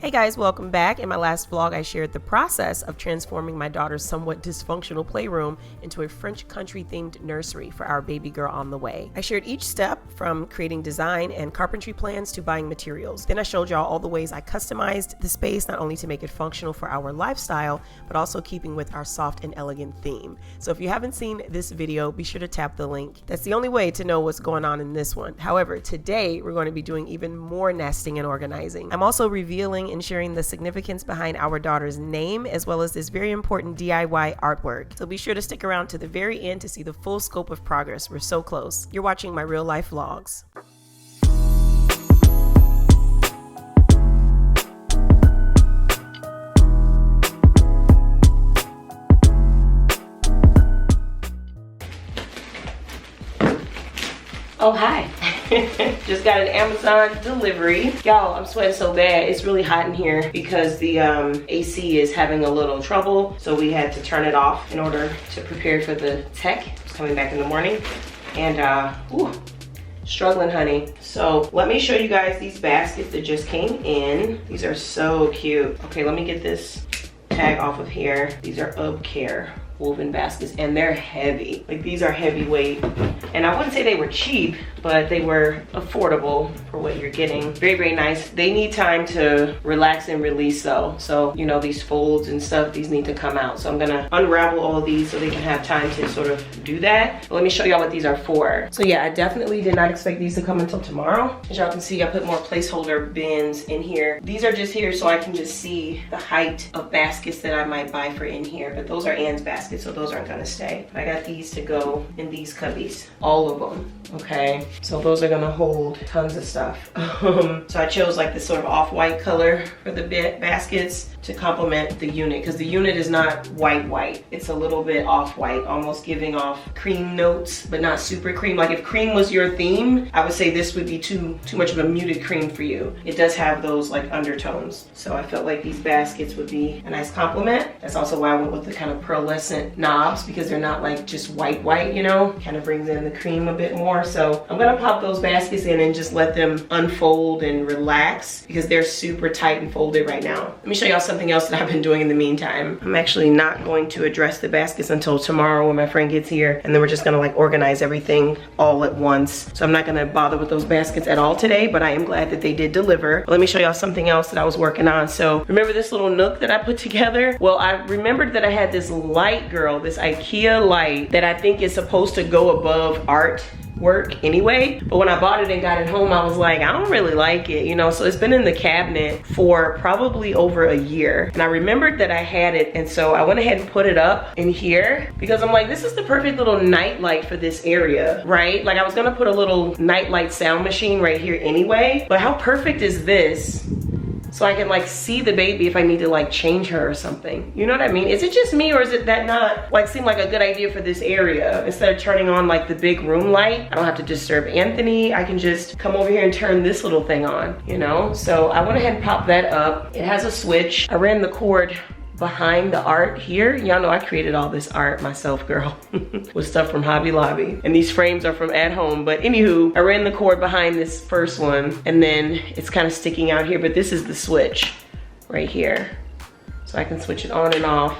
Hey guys, welcome back. In my last vlog, I shared the process of transforming my daughter's somewhat dysfunctional playroom into a French country themed nursery for our baby girl on the way. I shared each step from creating design and carpentry plans to buying materials. Then I showed y'all all the ways I customized the space, not only to make it functional for our lifestyle, but also keeping with our soft and elegant theme. So if you haven't seen this video, be sure to tap the link. That's the only way to know what's going on in this one. However, today we're going to be doing even more nesting and organizing. I'm also revealing and sharing the significance behind our daughter's name, as well as this very important DIY artwork. So be sure to stick around to the very end to see the full scope of progress. We're so close. You're watching my real life vlogs. Oh, hi. Just got an Amazon delivery. Y'all, I'm sweating so bad. It's really hot in here because the AC is having a little trouble. So we had to turn it off in order to prepare for the tech. It's coming back in the morning. And, struggling, honey. So let me show you guys these baskets that just came in. These are so cute. Okay, let me get this tag off of here. These are UbCare woven baskets, and they're heavy. Like, these are heavyweight, and I wouldn't say they were cheap, but they were affordable for what you're getting. Very, very nice. They need time to relax and release though. So, you know, these folds and stuff, these need to come out. So I'm gonna unravel all of these so they can have time to sort of do that. But let me show y'all what these are for. So yeah, I definitely did not expect these to come until tomorrow. As y'all can see, I put more placeholder bins in here. These are just here so I can just see the height of baskets that I might buy for in here, but those are Ann's baskets, so those aren't gonna stay. I got these to go in these cubbies, all of them, okay? So those are gonna hold tons of stuff. So I chose like this sort of off-white color for the baskets to complement the unit, because the unit is not white. It's a little bit off-white, almost giving off cream notes, but not super cream. Like if cream was your theme, I would say this would be too much of a muted cream for you. It does have those like undertones. So I felt like these baskets would be a nice complement. That's also why I went with the kind of pearlescent knobs, because they're not like just white, you know, kind of brings in the cream a bit more. So I'm gonna pop those baskets in and just let them unfold and relax, because they're super tight and folded right now. Let me show y'all something else that I've been doing in the meantime. I'm actually not going to address the baskets until tomorrow when my friend gets here, and then we're just gonna like organize everything all at once. So I'm not gonna bother with those baskets at all today, but I am glad that they did deliver. But let me show y'all something else that I was working on. So remember this little nook that I put together? Well, I remembered that I had this light, girl, this IKEA light that I think is supposed to go above art work anyway, but when I bought it and got it home, I was like, I don't really like it, you know. So it's been in the cabinet for probably over a year, and I remembered that I had it, and so I went ahead and put it up in here because I'm like, this is the perfect little night light for this area, right? Like I was gonna put a little night light sound machine right here anyway, but how perfect is this? So I can like see the baby if I need to like change her or something. You know what I mean? Is it just me, or is it that not like seem like a good idea for this area? Instead of turning on like the big room light, I don't have to disturb Anthony. I can just come over here and turn this little thing on, you know? So I went ahead and popped that up. It has a switch. I ran the cord behind the art here. Y'all know I created all this art myself, girl, with stuff from Hobby Lobby. And these frames are from at home. But anywho, I ran the cord behind this first one, and then it's kind of sticking out here, but this is the switch right here. So I can switch it on and off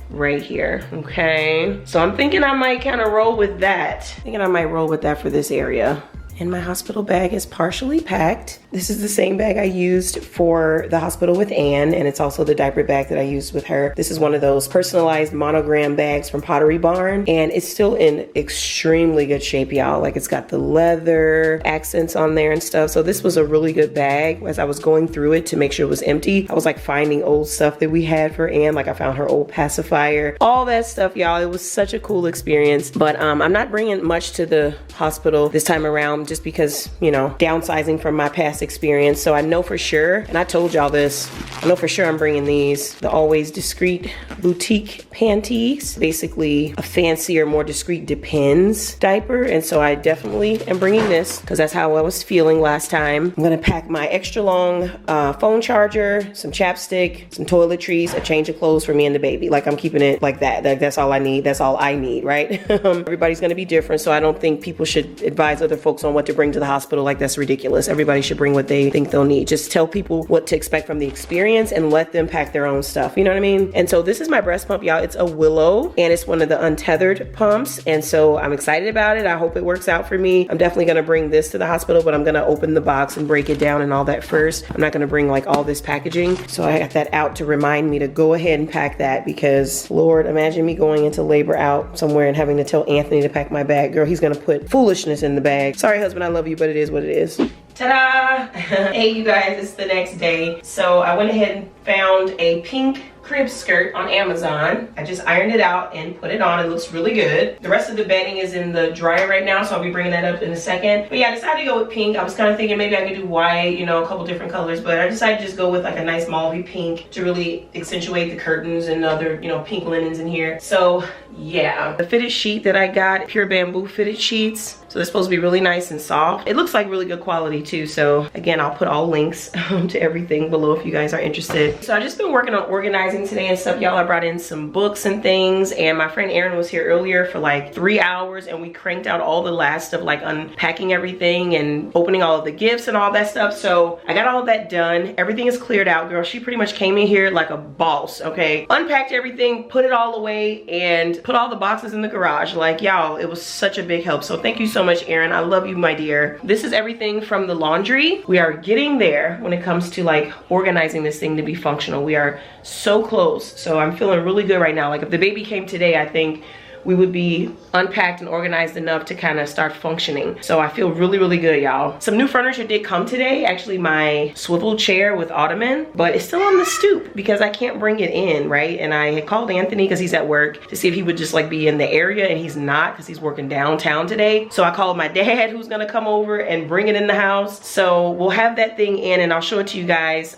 right here, okay? So I'm thinking I might kind of roll with that. Thinking I might roll with that for this area. And my hospital bag is partially packed. This is the same bag I used for the hospital with Anne, and it's also the diaper bag that I used with her. This is one of those personalized monogram bags from Pottery Barn, and it's still in extremely good shape, y'all. Like, it's got the leather accents on there and stuff. So this was a really good bag. As I was going through it to make sure it was empty, I was like finding old stuff that we had for Anne. Like I found her old pacifier, all that stuff, y'all. It was such a cool experience. But I'm not bringing much to the hospital this time around, just because, you know, downsizing from my past experience. So I know for sure, and I told y'all this I know for sure I'm bringing these, the Always Discreet Boutique Panties. Basically a fancier, more discreet Depends diaper. And so I definitely am bringing this because that's how I was feeling last time. I'm gonna pack my extra long phone charger, some chapstick, some toiletries, a change of clothes for me and the baby. Like, I'm keeping it like that. That's all I need. That's all I need, right? Everybody's gonna be different, so I don't think people should advise other folks on what to bring to the hospital. Like, that's ridiculous. Everybody should bring what they think they'll need. Just tell people what to expect from the experience and let them pack their own stuff. You know what I mean? And so this is my breast pump, y'all. It's a Willow, and it's one of the untethered pumps. And so I'm excited about it. I hope it works out for me. I'm definitely gonna bring this to the hospital, but I'm gonna open the box and break it down and all that first. I'm not gonna bring like all this packaging. So I got that out to remind me to go ahead and pack that, because Lord, imagine me going into labor out somewhere and having to tell Anthony to pack my bag. Girl, he's gonna put foolishness in the bag. Sorry, husband, I love you, but it is what it is. Ta-da! Hey, you guys, it's the next day. So I went ahead and found a pink crib skirt on Amazon. I just ironed it out and put it on. It looks really good. The rest of the bedding is in the dryer right now, so I'll be bringing that up in a second. But yeah, I decided to go with pink. I was kind of thinking maybe I could do white, you know, a couple different colors, but I decided to just go with like a nice mauvey pink to really accentuate the curtains and other, you know, pink linens in here. So yeah, the fitted sheet that I got, pure bamboo fitted sheets. So they're supposed to be really nice and soft. It looks like really good quality too. So again, I'll put all links to everything below if you guys are interested. So I just been working on organizing today and stuff, y'all. I brought in some books and things, and my friend Erin was here earlier for like 3 hours, and we cranked out all the last of like unpacking everything and opening all of the gifts and all that stuff. So I got all of that done. Everything is cleared out, girl. She pretty much came in here like a boss, okay? Unpacked everything, put it all away, and put all the boxes in the garage. Like, y'all, it was such a big help. So thank you so much, Erin. I love you, my dear. This is everything from the laundry. We are getting there when it comes to like organizing this thing to be functional. We are so close. So I'm feeling really good right now. Like, if the baby came today, I think we would be unpacked and organized enough to kind of start functioning. So I feel really, really good, y'all. Some new furniture did come today. Actually, my swivel chair with ottoman, but it's still on the stoop because I can't bring it in, right? And I had called Anthony because he's at work to see if he would just like be in the area, and he's not because he's working downtown today. So I called my dad, who's gonna come over and bring it in the house. So we'll have that thing in, and I'll show it to you guys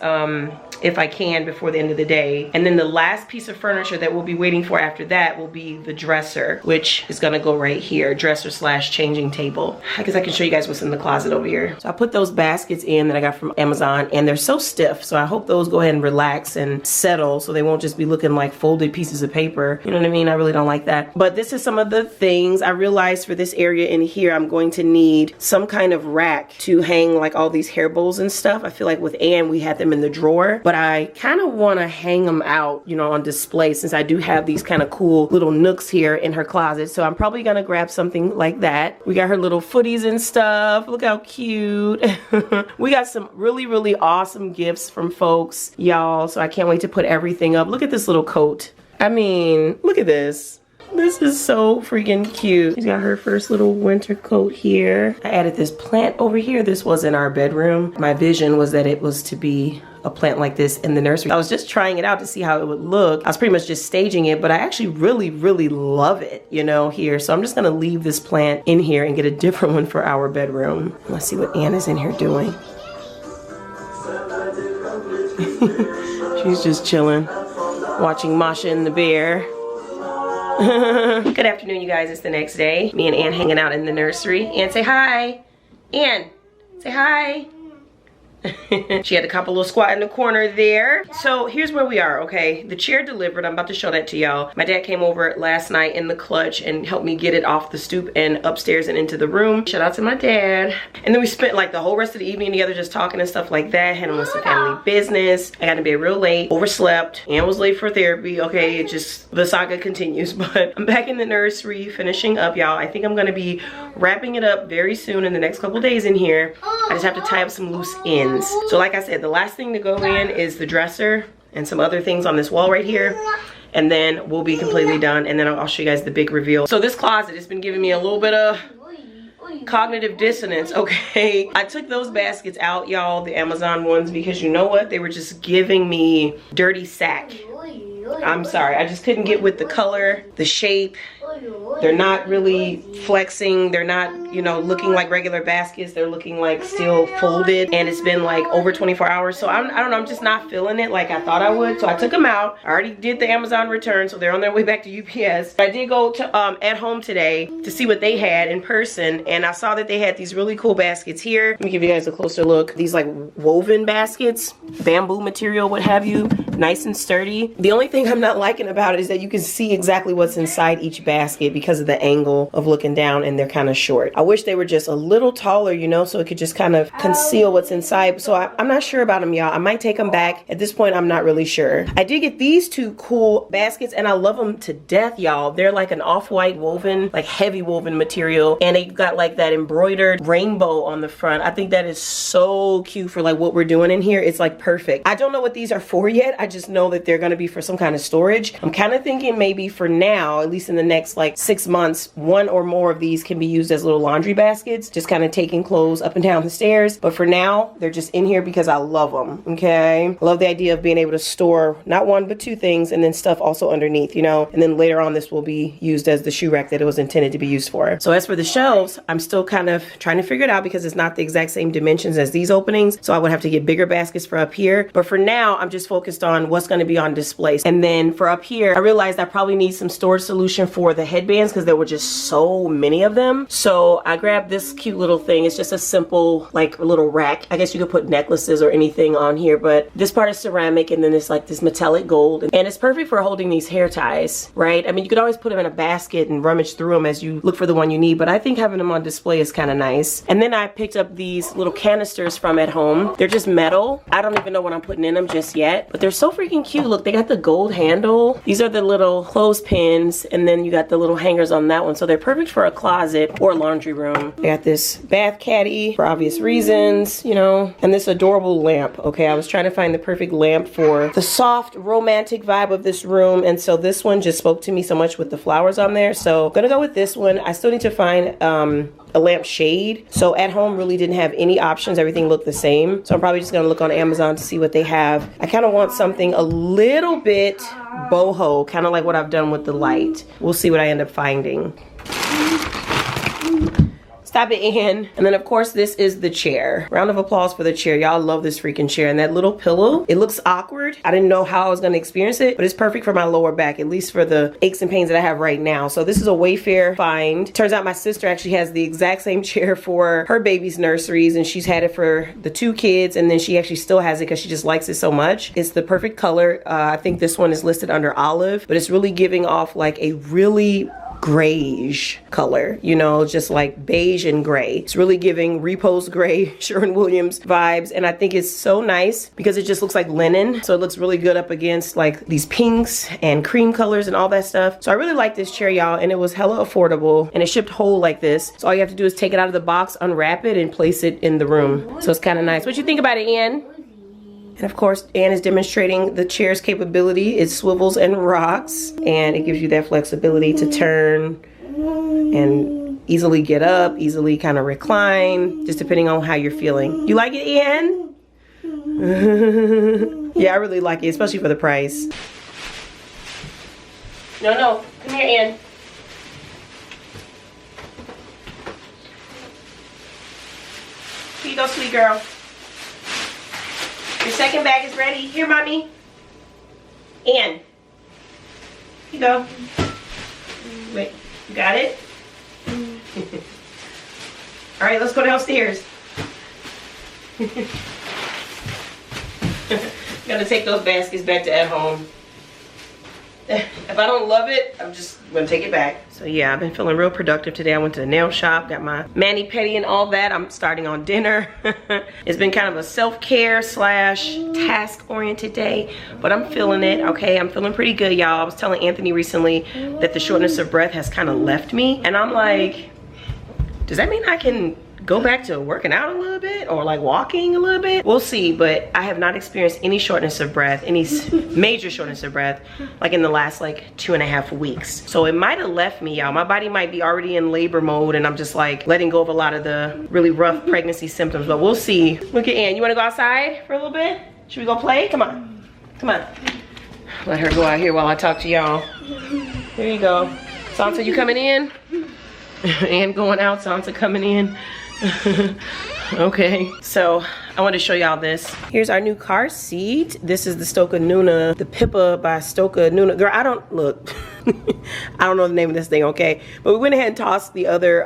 if I can before the end of the day. And then the last piece of furniture that we'll be waiting for after that will be the dresser, which is gonna go right here. Dresser slash changing table. I guess I can show you guys what's in the closet over here. So I put those baskets in that I got from Amazon, and they're so stiff. So I hope those go ahead and relax and settle so they won't just be looking like folded pieces of paper. You know what I mean? I really don't like that. But this is some of the things I realized for this area in here. I'm going to need some kind of rack to hang like all these hair bows and stuff. I feel like with Anne, we had them in the drawer, but I kind of want to hang them out, you know, on display, since I do have these kind of cool little nooks here in her closet. So I'm probably gonna grab something like that. We got her little footies and stuff. Look how cute. We got some really, really awesome gifts from folks, y'all. So I can't wait to put everything up. Look at this little coat. I mean, look at this. This is so freaking cute. She's got her first little winter coat here. I added this plant over here. This was in our bedroom. My vision was that it was to be a plant like this in the nursery. I was just trying it out to see how it would look. I was pretty much just staging it, but I actually really, really love it, you know, here. So I'm just gonna leave this plant in here and get a different one for our bedroom. Let's see what Anna's in here doing. She's just chilling, watching Masha and the bear. Good afternoon, you guys. It's the next day. Me and Ann hanging out in the nursery. Ann, say hi. Ann, say hi. She had a couple little squat in the corner there. So here's where we are, okay? The chair delivered. I'm about to show that to y'all. My dad came over last night in the clutch and helped me get it off the stoop and upstairs and into the room. Shout out to my dad. And then we spent like the whole rest of the evening together just talking and stuff like that, handling some family business. I got to bed real late, overslept, and was late for therapy. Okay, it just, the saga continues. But I'm back in the nursery finishing up, y'all. I think I'm going to be wrapping it up very soon in the next couple days in here. I just have to tie up some loose ends. So like I said, the last thing to go in is the dresser and some other things on this wall right here. And then we'll be completely done. And then I'll show you guys the big reveal. So this closet has been giving me a little bit of cognitive dissonance, okay? I took those baskets out, y'all, the Amazon ones, because you know what? They were just giving me dirty sack. I'm sorry, I just couldn't get with the color, the shape. They're not really flexing. They're not, you know, looking like regular baskets. They're looking like still folded, and it's been like over 24 hours. So I don't know, I'm just not feeling it like I thought I would. So I took them out. I already did the Amazon return, so they're on their way back to UPS. I did go to At Home today to see what they had in person, and I saw that they had these really cool baskets here. Let me give you guys a closer look. These like woven baskets, bamboo material, what have you, nice and sturdy. The only thing I'm not liking about it is that you can see exactly what's inside each basket because of the angle of looking down, and they're kind of short. I wish they were just a little taller, you know, so it could just kind of conceal what's inside. So I'm not sure about them, y'all. I might take them back. At this point, I'm not really sure. I did get these two cool baskets, and I love them to death, y'all. They're like an off-white woven, like heavy woven material, and they got like that embroidered rainbow on the front. I think that is so cute for like what we're doing in here. It's like perfect. I don't know what these are for yet. I just know that they're going to be for some kind of storage. I'm kind of thinking maybe for now, at least in the next like 6 months, one or more of these can be used as little laundry baskets, just kind of taking clothes up and down the stairs. But for now, they're just in here because I love them. Okay, I love the idea of being able to store not one but two things, and then stuff also underneath, you know. And then later on, this will be used as the shoe rack that it was intended to be used for. So as for the shelves, I'm still kind of trying to figure it out because it's not the exact same dimensions as these openings. So I would have to get bigger baskets for up here. But for now, I'm just focused on what's going to be on display. And then for up here, I realized I probably need some storage solution for the headbands because there were just so many of them. So I grabbed this cute little thing. It's just a simple like little rack. I guess you could put necklaces or anything on here, but this part is ceramic, and then it's like this metallic gold, and it's perfect for holding these hair ties, right? I mean, you could always put them in a basket and rummage through them as you look for the one you need, but I think having them on display is kind of nice. And then I picked up these little canisters from At Home. They're just metal. I don't even know what I'm putting in them just yet, but they're so freaking cute. Look, they got the gold handle. These are the little clothespins, and then you got the little hangers on that one. So they're perfect for a closet or laundry room. I got this bath caddy for obvious reasons, you know, and this adorable lamp. Okay, I was trying to find the perfect lamp for the soft romantic vibe of this room, and so this one just spoke to me so much with the flowers on there. So I'm gonna go with this one. I still need to find a lamp shade. So At Home really didn't have any options. Everything looked the same. So I'm probably just gonna look on Amazon to see what they have. I kind of want something a little bit boho, kind of like what I've done with the light. We'll see what I end up finding. Stop it, Ann. And then of course this is the chair. Round of applause for the chair. Y'all love this freaking chair. And that little pillow, it looks awkward. I didn't know how I was gonna experience it, but it's perfect for my lower back, at least for the aches and pains that I have right now. So this is a Wayfair find. Turns out my sister actually has the exact same chair for her baby's nurseries, and she's had it for the 2 kids, and then she actually still has it because she just likes it so much. It's the perfect color. I think this one is listed under olive, but it's really giving off like a really grayish color, you know, just like beige and gray. It's really giving Repose Gray, Sherwin-Williams vibes, and I think it's so nice because it just looks like linen, so it looks really good up against like these pinks and cream colors and all that stuff. So I really like this chair, y'all, and it was hella affordable, and it shipped whole like this. So all you have to do is take it out of the box, unwrap it, and place it in the room. So it's kind of nice. What you think about it, Ann? And of course, Ann is demonstrating the chair's capability. It swivels and rocks, and it gives you that flexibility to turn and easily get up, easily kind of recline, just depending on how you're feeling. You like it, Ann? Yeah, I really like it, especially for the price. No, come here, Ann. Here you go, sweet girl. Your second bag is ready. Here, mommy. Ann. Here you go. Wait, you got it? All right, let's go downstairs. Gonna take those baskets back to At Home. If I don't love it, I'm just gonna take it back. So yeah, I've been feeling real productive today. I went to the nail shop, got my mani-pedi and all that. I'm starting on dinner. It's been kind of a self-care slash task-oriented day, but I'm feeling it, okay? I'm feeling pretty good, y'all. I was telling Anthony recently that the shortness of breath has kind of left me, and I'm like, does that mean I can go back to working out a little bit or like walking a little bit? We'll see, but I have not experienced any shortness of breath, any major shortness of breath, like in the last like 2.5 weeks. So it might have left me, y'all. My body might be already in labor mode, and I'm just like letting go of a lot of the really rough pregnancy symptoms, but we'll see. Look at Ann. You wanna go outside for a little bit? Should we go play? Come on, come on. Let her go out here while I talk to y'all. Here you go. Sansa, you coming in? And going out, Sansa coming in. Okay, so I want to show y'all this. Here's our new car seat. This is the Stoka Nuna, the Pippa by Stoka Nuna. Girl, I don't, look, I don't know the name of this thing, okay? But we went ahead and tossed the other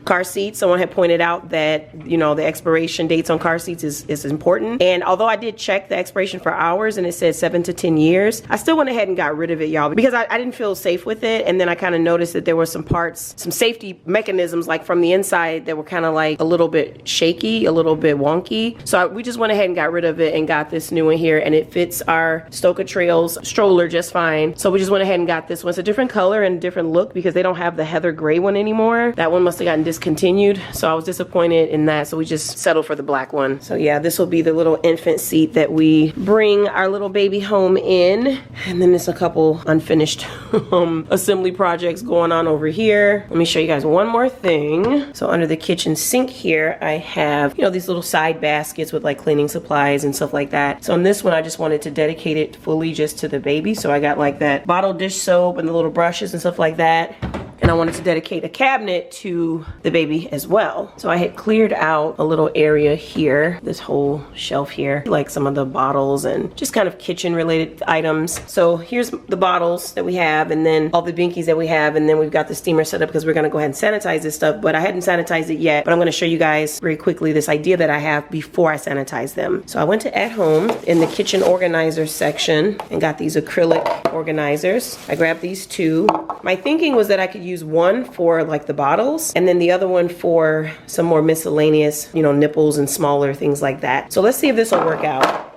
car seat. Someone had pointed out that, you know, the expiration dates on car seats is important. And although I did check the expiration for hours and it said 7 to 10 years, I still went ahead and got rid of it, y'all, because I didn't feel safe with it. And then I kind of noticed that there were some parts, some safety mechanisms, like from the inside, that were kind of like a little bit shaky, a little bit wonky. So we just went ahead and got rid of it and got this new one here, and it fits our Stoka Trails stroller just fine. So we just went ahead and got this one. It's a different color and different look because they don't have the heather gray one anymore. That one must have gotten discontinued, so I was disappointed in that. So we just settled for the black one. So yeah, this will be the little infant seat that we bring our little baby home in. And then there's a couple unfinished assembly projects going on over here. Let me show you guys one more thing. So under the kitchen sink here, I have, you know, these little side baskets with like cleaning supplies and stuff like that. So on this one, I just wanted to dedicate it fully just to the baby. So I got like that bottle dish soap and the little brushes and stuff like that. And I wanted to dedicate a cabinet to the baby as well. So I had cleared out a little area here, this whole shelf here, like some of the bottles and just kind of kitchen related items. So here's the bottles that we have, and then all the binkies that we have, and then we've got the steamer set up because we're gonna go ahead and sanitize this stuff, but I hadn't sanitized it yet. But I'm gonna show you guys very quickly this idea that I have before I sanitize them. So I went to At Home in the kitchen organizer section and got these acrylic organizers. I grabbed these two. My thinking was that I could use one for like the bottles and then the other one for some more miscellaneous, you know, nipples and smaller things like that. So let's see if this will work out.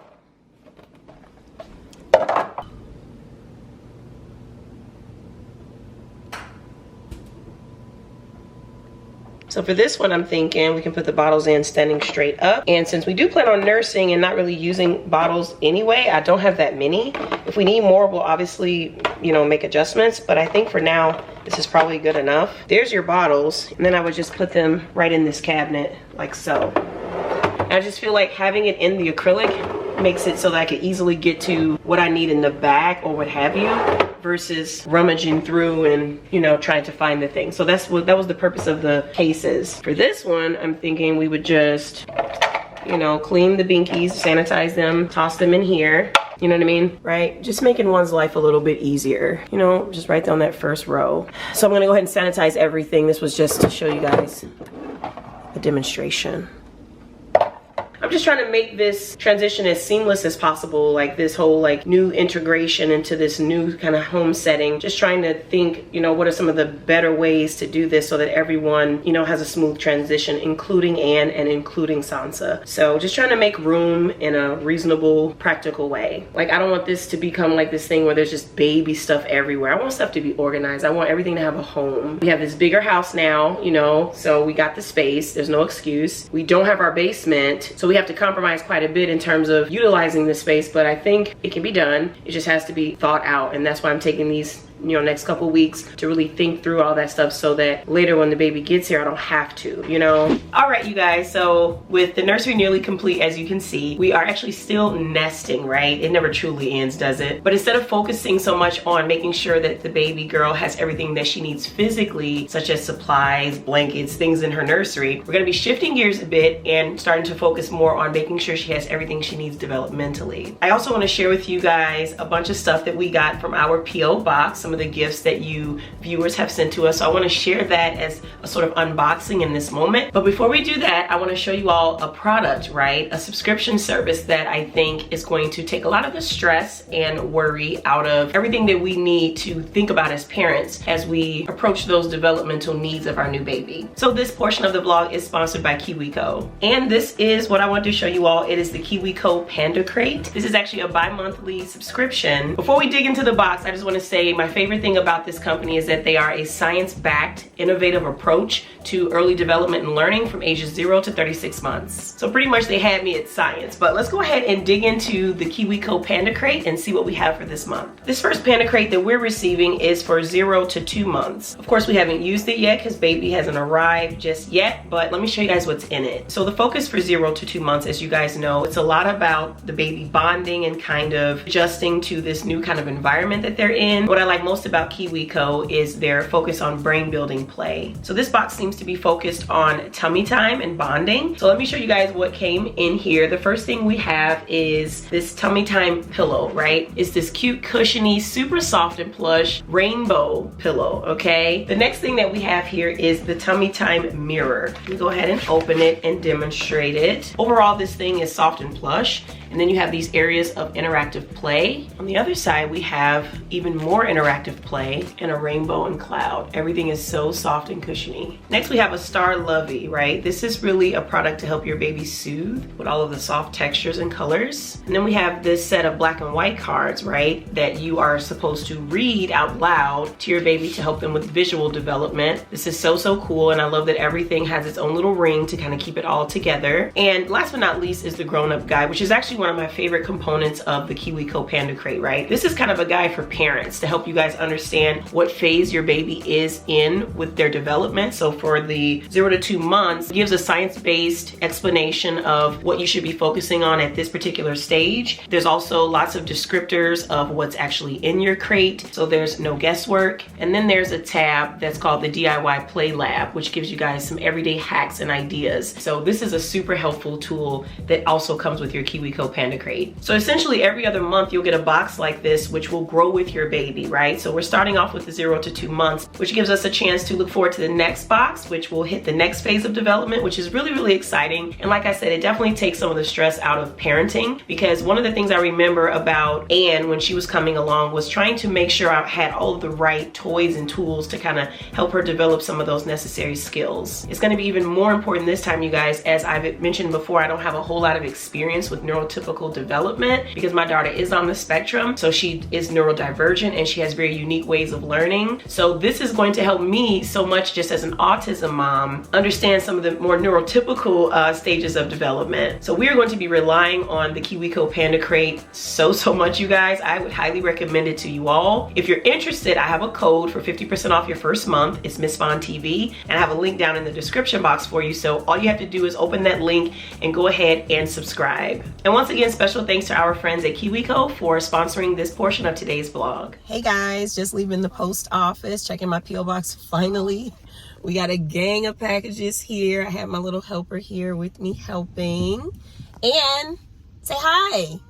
So for this one, I'm thinking we can put the bottles in standing straight up. And since we do plan on nursing and not really using bottles anyway, I don't have that many. If we need more, we'll obviously, you know, make adjustments. But I think for now, this is probably good enough. There's your bottles. And then I would just put them right in this cabinet like so. And I just feel like having it in the acrylic makes it so that I can easily get to what I need in the back or what have you, versus rummaging through and, you know, trying to find the thing. So that was the purpose of the cases. For this one, I'm thinking we would just, you know, clean the binkies, sanitize them, toss them in here. You know what I mean? Right? Just making one's life a little bit easier. You know, just right down that first row. So I'm gonna go ahead and sanitize everything. This was just to show you guys a demonstration. I'm just trying to make this transition as seamless as possible, like this whole like new integration into this new kind of home setting. Just trying to think, you know, what are some of the better ways to do this so that everyone, you know, has a smooth transition, including Anne and including Sansa. So just trying to make room in a reasonable, practical way. Like, I don't want this to become like this thing where there's just baby stuff everywhere. I want stuff to be organized. I want everything to have a home. We have this bigger house now, you know, so we got the space. There's no excuse. We don't have our basement, so we have to compromise quite a bit in terms of utilizing the space, but I think it can be done. It just has to be thought out, and that's why I'm taking these, you know, next couple weeks to really think through all that stuff so that later when the baby gets here, I don't have to, you know? All right, you guys, so with the nursery nearly complete, as you can see, we are actually still nesting, right? It never truly ends, does it? But instead of focusing so much on making sure that the baby girl has everything that she needs physically, such as supplies, blankets, things in her nursery, we're gonna be shifting gears a bit and starting to focus more on making sure she has everything she needs developmentally. I also wanna share with you guys a bunch of stuff that we got from our P.O. box, some of the gifts that you viewers have sent to us. So I want to share that as a sort of unboxing in this moment. But before we do that, I want to show you all a product, right? A subscription service that I think is going to take a lot of the stress and worry out of everything that we need to think about as parents as we approach those developmental needs of our new baby. So this portion of the vlog is sponsored by KiwiCo. And this is what I want to show you all. It is the KiwiCo Panda Crate. This is actually a bi-monthly subscription. Before we dig into the box, I just want to say my favorite thing about this company is that they are a science-backed, innovative approach to early development and learning from ages 0 to 36 months. So pretty much they had me at science, but let's go ahead and dig into the KiwiCo Panda Crate and see what we have for this month. This first Panda Crate that we're receiving is for 0 to 2 months. Of course, we haven't used it yet because baby hasn't arrived just yet, but let me show you guys what's in it. So the focus for 0 to 2 months, as you guys know, it's a lot about the baby bonding and kind of adjusting to this new kind of environment that they're in. What I like most most about KiwiCo is their focus on brain building play. So this box seems to be focused on tummy time and bonding. So let me show you guys what came in here. The first thing we have is this tummy time pillow, right? It's this cute, cushiony, super soft and plush rainbow pillow, okay? The next thing that we have here is the tummy time mirror. Let me go ahead and open it and demonstrate it. Overall, this thing is soft and plush. And then you have these areas of interactive play. On the other side, we have even more interactive play and a rainbow and cloud. Everything is so soft and cushiony. Next, we have a Star Lovey, right? This is really a product to help your baby soothe with all of the soft textures and colors. And then we have this set of black and white cards, right? That you are supposed to read out loud to your baby to help them with visual development. This is so, so cool. And I love that everything has its own little ring to kind of keep it all together. And last but not least is the grown-up guide, which is actually one of my favorite components of the KiwiCo Panda Crate, right? This is kind of a guide for parents to help you guys understand what phase your baby is in with their development. So for the 0 to 2 months, it gives a science-based explanation of what you should be focusing on at this particular stage. There's also lots of descriptors of what's actually in your crate, so there's no guesswork. And then there's a tab that's called the DIY Play Lab, which gives you guys some everyday hacks and ideas. So this is a super helpful tool that also comes with your KiwiCo Panda Crate. So essentially every other month you'll get a box like this, which will grow with your baby, right? So we're starting off with the 0 to 2 months, which gives us a chance to look forward to the next box, which will hit the next phase of development, which is really, really exciting. And like I said, it definitely takes some of the stress out of parenting, because one of the things I remember about Anne when she was coming along was trying to make sure I had all of the right toys and tools to kind of help her develop some of those necessary skills. It's going to be even more important this time, you guys, as I've mentioned before, I don't have a whole lot of experience with neurotypical development because my daughter is on the spectrum. So she is neurodivergent and she has very unique ways of learning. So this is going to help me so much just as an autism mom understand some of the more neurotypical stages of development. So we are going to be relying on the KiwiCo Panda Crate so much, you guys. I would highly recommend it to you all. If you're interested, I have a code for 50% off your first month. It's MsVaughnTV, and I have a link down in the description box for you. So all you have to do is open that link and go ahead and subscribe. And once again, special thanks to our friends at KiwiCo for sponsoring this portion of today's vlog. Hey guys, just leaving the post office, checking my P.O. box finally. We got a gang of packages here. I have my little helper here with me helping. And say hi.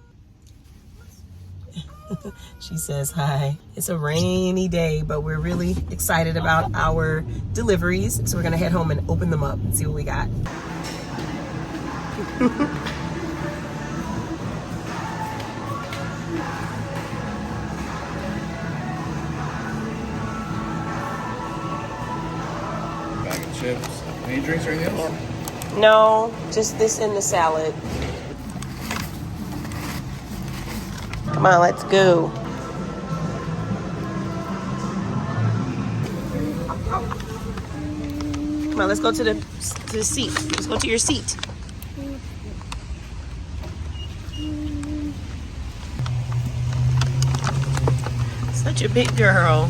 She says hi. It's a rainy day, but we're really excited about our deliveries. So we're gonna head home and open them up and see what we got. Bag of chips. Any drinks or anything else? No, just this and the salad. Come on, let's go. Come on, let's go to the seat. Let's go to your seat. Such a big girl.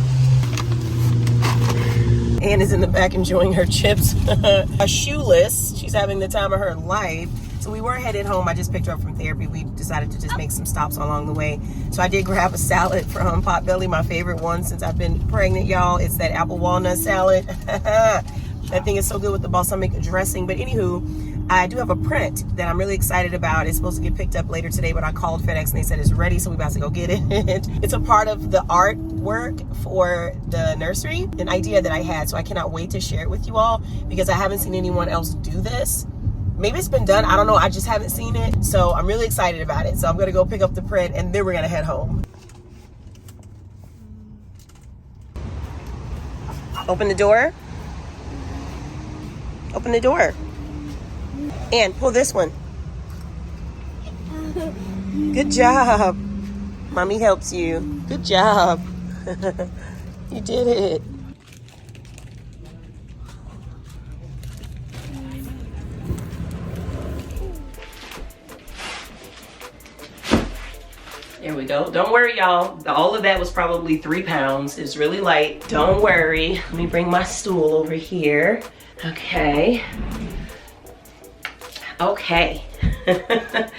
Anne is in the back enjoying her chips. A shoeless. She's having the time of her life. So we were headed home. I just picked her up from therapy. We decided to just make some stops along the way. So I did grab a salad from Potbelly, my favorite one since I've been pregnant, y'all. It's that apple walnut salad. That thing is so good with the balsamic dressing. But anywho, I do have a print that I'm really excited about. It's supposed to get picked up later today, but I called FedEx and they said it's ready, so we're about to go get it. It's a part of the artwork for the nursery, an idea that I had, so I cannot wait to share it with you all because I haven't seen anyone else do this. Maybe it's been done, I don't know, I just haven't seen it. So I'm really excited about it. So I'm gonna go pick up the print and then we're gonna head home. Open the door. Open the door. And pull this one. Good job. Mommy helps you. Good job. You did it. There we go. Don't worry, y'all. All of that was probably 3 pounds. It's really light. Don't worry. Let me bring my stool over here. Okay. Okay.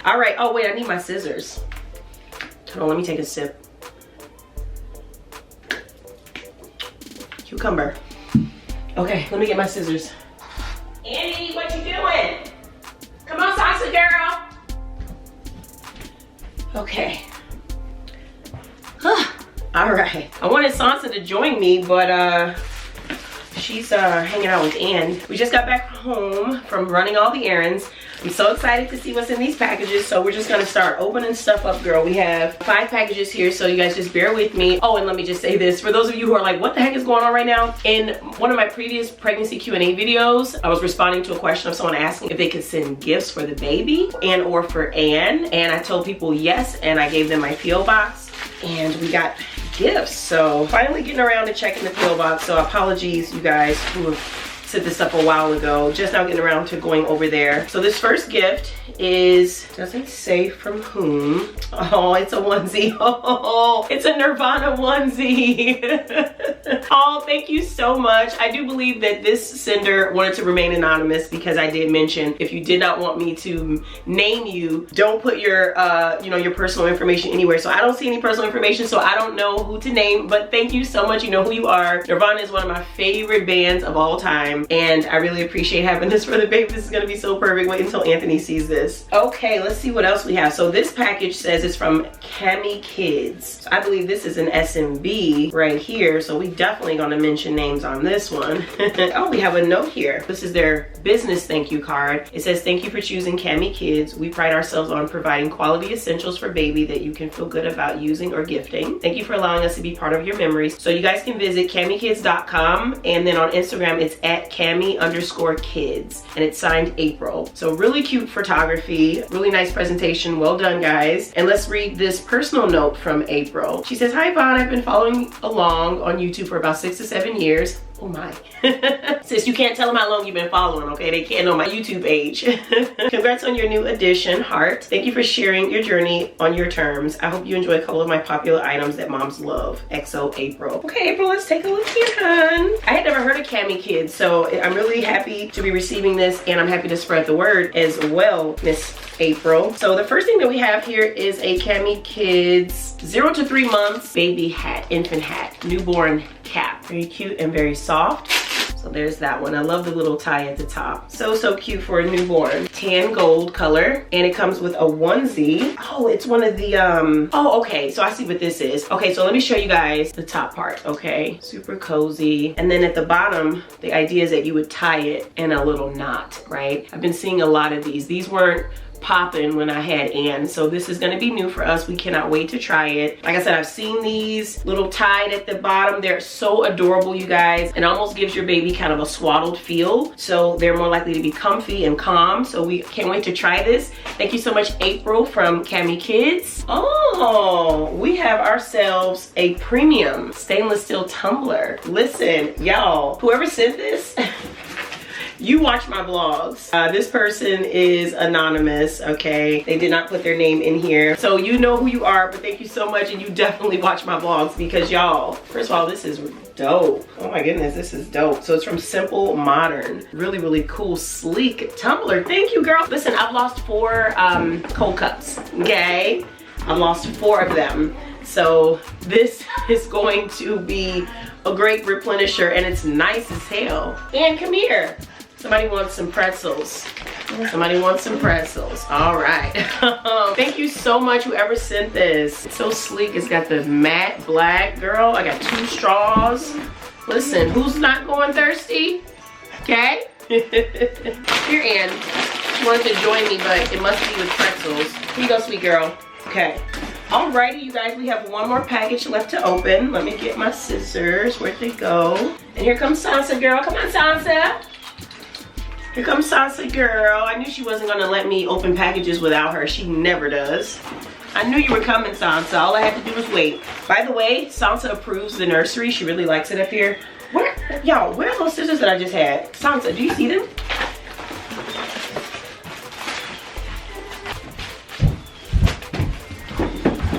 All right. Oh, wait, I need my scissors. Hold on, let me take a sip. cucumber. Okay, let me get my scissors. Annie, what you doing? Come on, Sansa girl. Okay. All right. I wanted Sansa to join me, but she's hanging out with Ann. We just got back home from running all the errands. I'm so excited to see what's in these packages, so we're just gonna start opening stuff up, girl. We have 5 packages here, so you guys just bear with me. Oh, and let me just say this. For those of you who are like, what the heck is going on right now? In one of my previous pregnancy Q&A videos, I was responding to a question of someone asking if they could send gifts for the baby and or for Ann. And I told people yes, and I gave them my P.O. box, and we got gifts. So finally getting around to checking the P.O. box. So apologies, you guys who have sent this up a while ago, just now getting around to going over there. So this first gift is, doesn't say from whom. Oh, it's a onesie. Oh, it's a Nirvana onesie. Oh, thank you so much. I do believe that this sender wanted to remain anonymous because I did mention if you did not want me to name you, don't put your you know, your personal information anywhere. So I don't see any personal information, so I don't know who to name, but thank you so much. You know who you are. Nirvana is one of my favorite bands of all time, and I really appreciate having this for the baby. This is gonna be so perfect. Wait until Anthony sees this. Okay, let's see what else we have. So this package says it's from Cami Kids. So I believe this is an SMB right here, so we definitely gonna mention names on this one. Oh, we have a note here. This is their business thank you card. It says, thank you for choosing Cami Kids. We pride ourselves on providing quality essentials for baby that you can feel good about using or gifting. Thank you for allowing us to be part of your memories. So you guys can visit CamiKids.com, and then on Instagram it's at Cami_kids, and it's signed April. So really cute photography, really nice presentation. Well done, guys. And let's read this personal note from April. She says, hi Vaughn, I've been following along on YouTube for about 6 to 7 years. Oh my. Sis, you can't tell them how long you've been following, okay? They can't know my YouTube age. Congrats on your new addition, heart. Thank you for sharing your journey on your terms. I hope you enjoy a couple of my popular items that moms love. XO April. Okay, April, let's take a look here, hun. I had never heard of Cami Kids, so I'm really happy to be receiving this, and I'm happy to spread the word as well, Miss April. So the first thing that we have here is a Cami Kids 0 to 3 months baby hat, infant hat, newborn cap. Very cute and very soft. So there's that one. I love the little tie at the top. So cute for a newborn. Tan gold color, and it comes with a onesie. Oh, it's one of the oh, okay, so I see what this is. Okay, so let me show you guys the top part. Okay, super cozy. And then at the bottom, the idea is that you would tie it in a little knot, right? I've been seeing a lot of these. These weren't popping when I had Ann, so this is gonna be new for us. We cannot wait to try it. Like I said, I've seen these little tied at the bottom. They're so adorable, you guys. It almost gives your baby kind of a swaddled feel, so they're more likely to be comfy and calm. So we can't wait to try this. Thank you so much, April from Cami Kids. Oh, we have ourselves a premium stainless steel tumbler. Listen, y'all, whoever sent this, you watch my vlogs. This person is anonymous, okay? They did not put their name in here. So you know who you are, but thank you so much, and you definitely watch my vlogs because y'all, first of all, this is dope. Oh my goodness, this is dope. So it's from Simple Modern. Really, really cool, sleek tumbler. Thank you, girl. Listen, I've lost 4 cold cups, okay? I've lost 4 of them. So this is going to be a great replenisher, and it's nice as hell. And come here. Somebody wants some pretzels. Somebody wants some pretzels. All right. Thank you so much, whoever sent this. It's so sleek. It's got the matte black, girl. I got 2 straws. Listen, who's not going thirsty? Okay? Here, Ann. She wanted to join me, but it must be with pretzels. Here you go, sweet girl. Okay. Alrighty, you guys, we have 1 more package left to open. Let me get my scissors. Where'd they go? And here comes Sansa, girl. Come on, Sansa. Here comes Sansa, girl. I knew she wasn't gonna let me open packages without her. She never does. I knew you were coming, Sansa. All I had to do was wait. By the way, Sansa approves the nursery. She really likes it up here. Where, y'all, where are those scissors that I just had? Sansa, do you see them?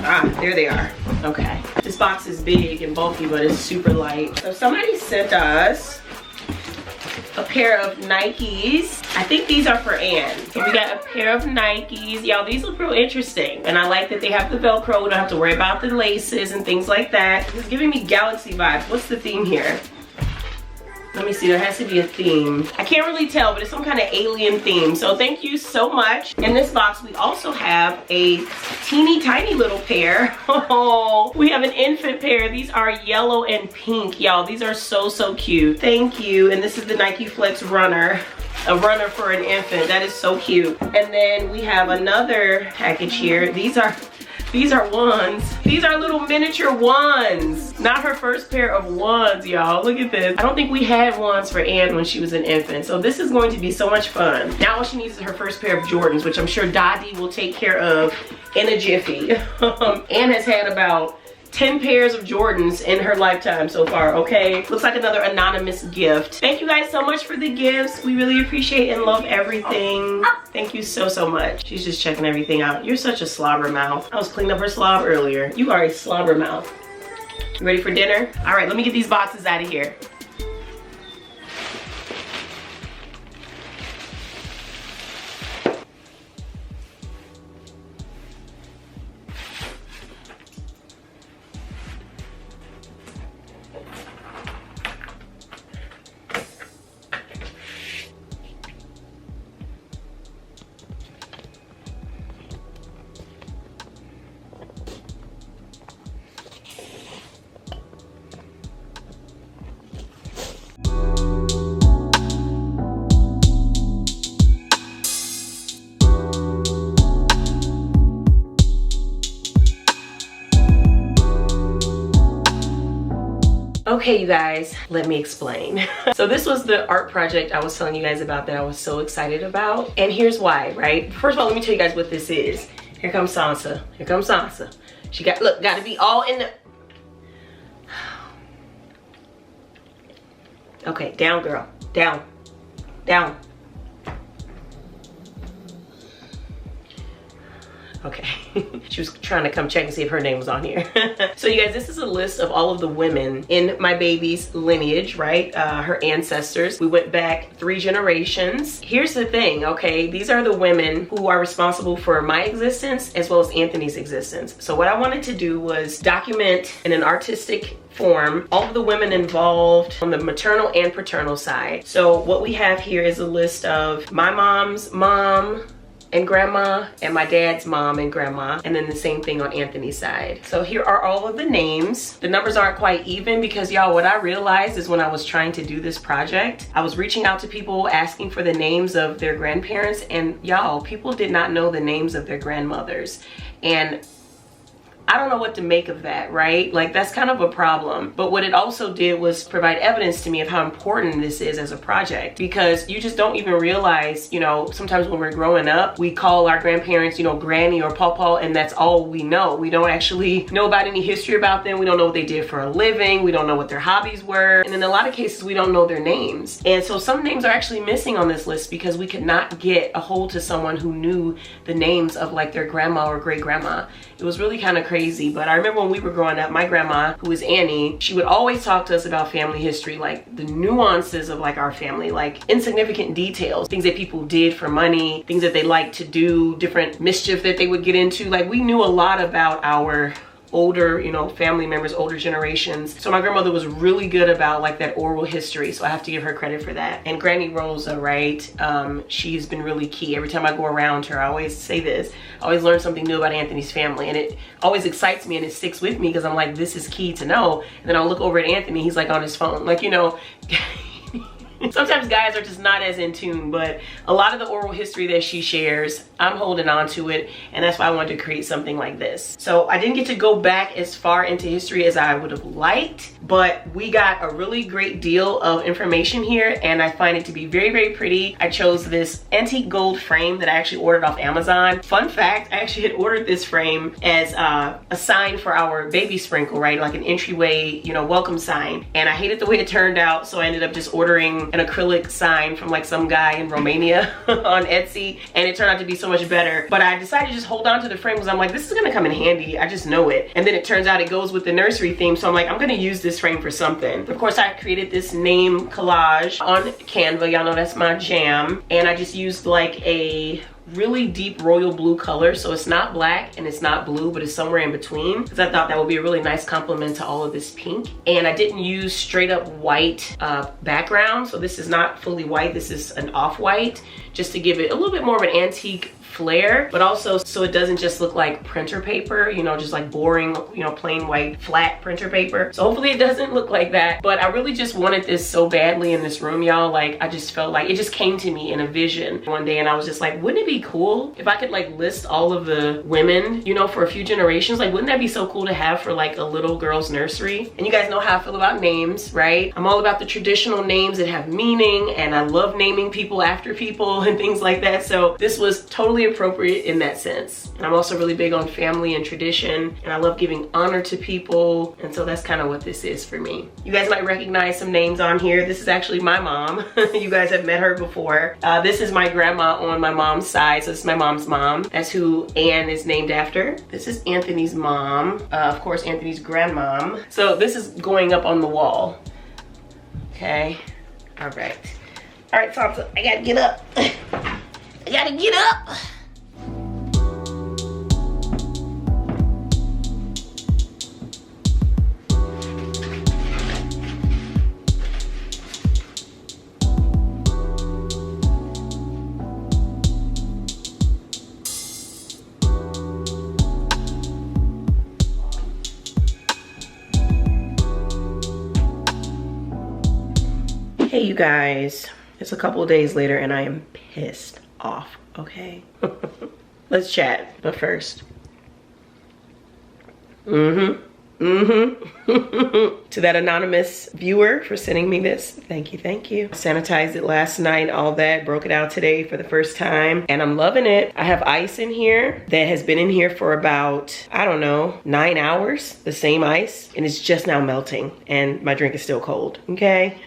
Ah, there they are. Okay. This box is big and bulky, but it's super light. So somebody sent us a pair of Nikes. I think these are for Ann. So we got a pair of Nikes. Y'all, these look real interesting. And I like that they have the Velcro. We don't have to worry about the laces and things like that. It's giving me galaxy vibes. What's the theme here? Let me see, there has to be a theme. I can't really tell, but it's some kind of alien theme. So thank you so much. In this box, we also have a teeny tiny little pair. Oh, we have an infant pair. These are yellow and pink, y'all. These are so, so cute. Thank you. And this is the Nike Flex Runner. A runner for an infant. That is so cute. And then we have another package here. These are wands. These are little miniature wands. Not her first pair of wands, y'all. Look at this. I don't think we had wands for Anne when she was an infant. So this is going to be so much fun. Now all she needs is her first pair of Jordans, which I'm sure Dottie will take care of in a jiffy. Anne has had about 10 pairs of Jordans in her lifetime so far, okay? Looks like another anonymous gift. Thank you guys so much for the gifts. We really appreciate and love everything. Thank you so, so much. She's just checking everything out. You're such a slobber mouth. I was cleaning up her slob earlier. You are a slobber mouth. You ready for dinner? All right, let me get these boxes out of here. Okay, you guys, let me explain. So this was the art project I was telling you guys about that I was so excited about. And here's why, right? First of all, let me tell you guys what this is. Here comes Sansa. Here comes Sansa. She got, look, gotta be all in the... Okay, down, girl. Down. Down. Okay, she was trying to come check and see if her name was on here. So you guys, this is a list of all of the women in my baby's lineage, right? Her ancestors. We went back 3 generations. Here's the thing, okay? These are the women who are responsible for my existence as well as Anthony's existence. So what I wanted to do was document in an artistic form all of the women involved on the maternal and paternal side. So what we have here is a list of my mom's mom and grandma and my dad's mom and grandma, and then the same thing on Anthony's side. So here are all of the names. The numbers aren't quite even because y'all, what I realized is when I was trying to do this project, I was reaching out to people asking for the names of their grandparents, and y'all, people did not know the names of their grandmothers. And I don't know what to make of that, right? Like, that's kind of a problem. But what it also did was provide evidence to me of how important this is as a project, because you just don't even realize, you know, sometimes when we're growing up, we call our grandparents, you know, granny or pawpaw, and that's all we know. We don't actually know about any history about them. We don't know what they did for a living. We don't know what their hobbies were. And in a lot of cases, we don't know their names. And so some names are actually missing on this list because we could not get a hold to someone who knew the names of like their grandma or great grandma. It was really kind of crazy, but I remember when we were growing up, my grandma, who is Annie, she would always talk to us about family history, like the nuances of like our family, like insignificant details, things that people did for money, things that they liked to do, different mischief that they would get into. Like, we knew a lot about our older, you know, family members, older generations. So my grandmother was really good about like that oral history. So I have to give her credit for that. And Granny Rosa, right? She's been really key. Every time I go around her, I always say this. I always learn something new about Anthony's family. And it always excites me and it sticks with me because I'm like, this is key to know. And then I'll look over at Anthony, he's like on his phone. Like, you know, sometimes guys are just not as in tune, but a lot of the oral history that she shares, I'm holding on to it, and that's why I wanted to create something like this. So I didn't get to go back as far into history as I would have liked, but we got a really great deal of information here, and I find it to be very, very pretty. I chose this antique gold frame that I actually ordered off Amazon. Fun fact, I actually had ordered this frame as a sign for our baby sprinkle, right? Like an entryway, you know, welcome sign. And I hated the way it turned out, so I ended up just ordering an acrylic sign from like some guy in Romania on Etsy, and it turned out to be so much better. But I decided to just hold on to the frame because I'm like, this is gonna come in handy. I just know it. And then it turns out it goes with the nursery theme, so I'm like, I'm gonna use this frame for something. Of course, I created this name collage on Canva. Y'all know that's my jam. And I just used like a really deep royal blue color. So it's not black and it's not blue, but it's somewhere in between, because I thought that would be a really nice complement to all of this pink. And I didn't use straight up white background. So this is not fully white. This is an off-white, just to give it a little bit more of an antique flair, but also so it doesn't just look like printer paper, you know, just like boring, you know, plain white flat printer paper. So hopefully it doesn't look like that. But I really just wanted this so badly in this room, y'all. Like, I just felt like it just came to me in a vision one day, and I was just like, wouldn't it be cool if I could like list all of the women, you know, for a few generations? Like, wouldn't that be so cool to have for like a little girl's nursery? And you guys know how I feel about names, right? I'm all about the traditional names that have meaning, and I love naming people after people and things like that. So this was totally appropriate in that sense. And I'm also really big on family and tradition, and I love giving honor to people, and so that's kind of what this is for me. You guys might recognize some names on here. This is actually my mom. You guys have met her before. This is my grandma on my mom's side, so this is my mom's mom. That's who Anne is named after. This is Anthony's mom, of course Anthony's grandmom. So this is going up on the wall. Okay, all right, Thompson, I gotta get up. I gotta get up. Hey you guys, it's a couple of days later and I am pissed off, okay? Let's chat, but first. To that anonymous viewer for sending me this, thank you, thank you. Sanitized it last night, all that, broke it out today for the first time, and I'm loving it. I have ice in here that has been in here for about, I don't know, 9 hours, the same ice, and it's just now melting, and my drink is still cold, okay?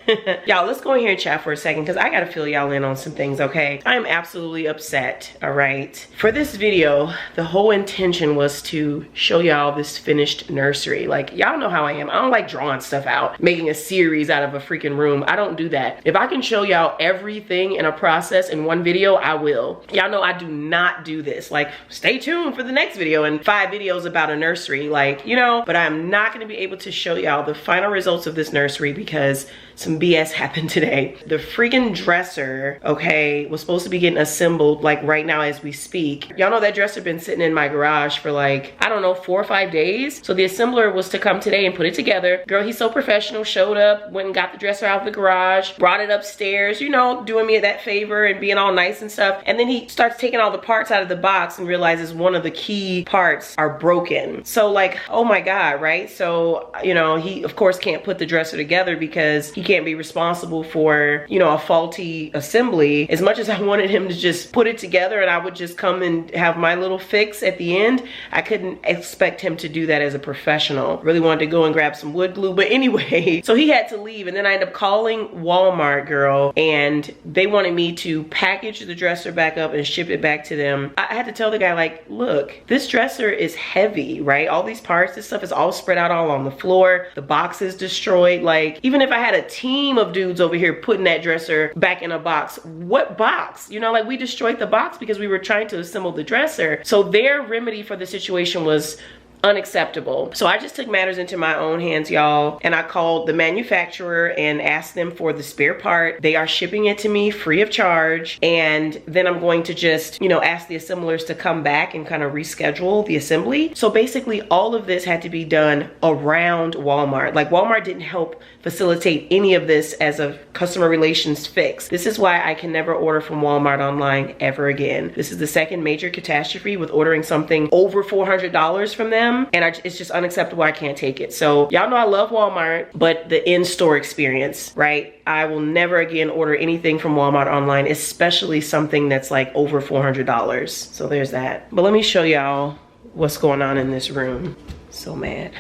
Y'all, let's go in here and chat for a second, because I gotta fill y'all in on some things, okay? I am absolutely upset, all right? For this video, the whole intention was to show y'all this finished nursery. Like, y'all know how I am. I don't like drawing stuff out, making a series out of a freaking room. I don't do that. If I can show y'all everything in a process in one video, I will. Y'all know I do not do this. Like, stay tuned for the next video and 5 videos about a nursery, like, you know, but I'm not gonna be able to show y'all the final results of this nursery because some BS happened today. The freaking dresser, okay, was supposed to be getting assembled like right now as we speak. Y'all know that dresser been sitting in my garage for like, I don't know, 4 or 5 days. So the assembler was to come today and put it together. Girl, he's so professional, showed up, went and got the dresser out of the garage, brought it upstairs, you know, doing me that favor and being all nice and stuff. And then he starts taking all the parts out of the box and realizes one of the key parts are broken. So like, oh my God, right? So, you know, he of course can't put the dresser together because he can't be responsible for, you know, a faulty assembly. As much as I wanted him to just put it together and I would just come and have my little fix at the end, I couldn't expect him to do that as a professional. Really wanted to go and grab some wood glue, but anyway, so he had to leave, and then I ended up calling Walmart, girl, and they wanted me to package the dresser back up and ship it back to them. I had to tell the guy, like, look, this dresser is heavy, right? All these parts, this stuff is all spread out all on the floor. The box is destroyed. Like, even if I had a team of dudes over here putting that dresser back in a box, what box? You know, like, we destroyed the box because we were trying to assemble the dresser. So their remedy for the situation was unacceptable. So I just took matters into my own hands, y'all, and I called the manufacturer and asked them for the spare part. They are shipping it to me free of charge, and then I'm going to just, you know, ask the assemblers to come back and kind of reschedule the assembly. So basically all of this had to be done around Walmart. Like, Walmart didn't help facilitate any of this as a customer relations fix. This is why I can never order from Walmart online ever again. This is the second major catastrophe with ordering something over $400 from them. And it's just unacceptable. I can't take it. So y'all know I love Walmart, but the in-store experience, right? I will never again order anything from Walmart online, especially something that's like over $400. So there's that. But let me show y'all what's going on in this room. So mad.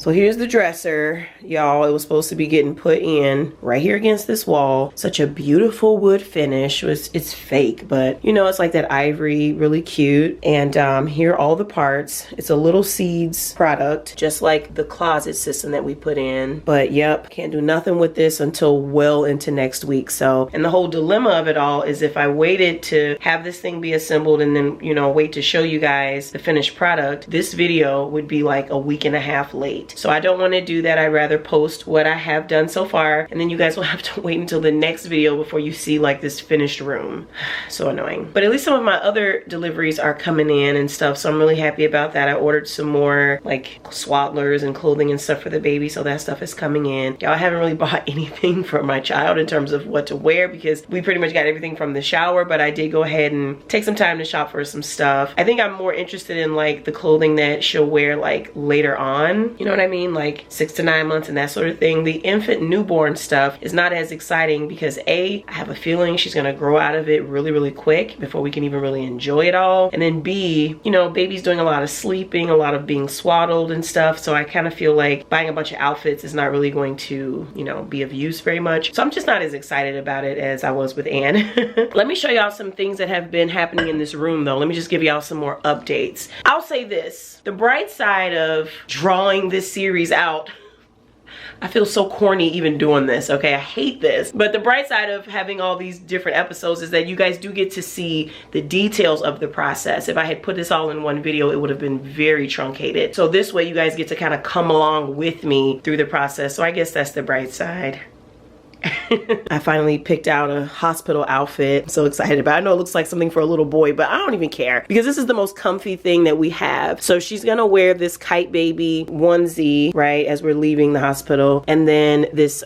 So here's the dresser, y'all. It was supposed to be getting put in right here against this wall. Such a beautiful wood finish. It's fake, but you know, it's like that ivory, really cute. And here are all the parts. It's a Little Seeds product, just like the closet system that we put in. But yep, can't do nothing with this until well into next week. So, and the whole dilemma of it all is if I waited to have this thing be assembled and then, you know, wait to show you guys the finished product, this video would be like a week and a half late. So I don't want to do that. I'd rather post what I have done so far, and then you guys will have to wait until the next video before you see like this finished room. So annoying. But at least some of my other deliveries are coming in and stuff, so I'm really happy about that. I ordered some more like swaddlers and clothing and stuff for the baby, so that stuff is coming in. Y'all, I haven't really bought anything for my child in terms of what to wear because we pretty much got everything from the shower, but I did go ahead and take some time to shop for some stuff. I think I'm more interested in like the clothing that she'll wear like later on, you know what I mean, like 6 to 9 months and that sort of thing. The infant newborn stuff is not as exciting because A, I have a feeling she's gonna grow out of it really quick before we can even really enjoy it all, and then B, you know, baby's doing a lot of sleeping, a lot of being swaddled and stuff, so I kind of feel like buying a bunch of outfits is not really going to, you know, be of use very much. So I'm just not as excited about it as I was with Anne. Let me show y'all some things that have been happening in this room though. Let me just give y'all some more updates. I'll say this, the bright side of drawing this series out, I feel so corny even doing this, okay? I hate this. But the bright side of having all these different episodes is that you guys do get to see the details of the process. If I had put this all in one video, it would have been very truncated. So this way you guys get to kind of come along with me through the process. So I guess that's the bright side. I finally picked out a hospital outfit. I'm so excited about it. I know it looks like something for a little boy, but I don't even care because this is the most comfy thing that we have. So she's gonna wear this kite baby onesie, right, as we're leaving the hospital, and then this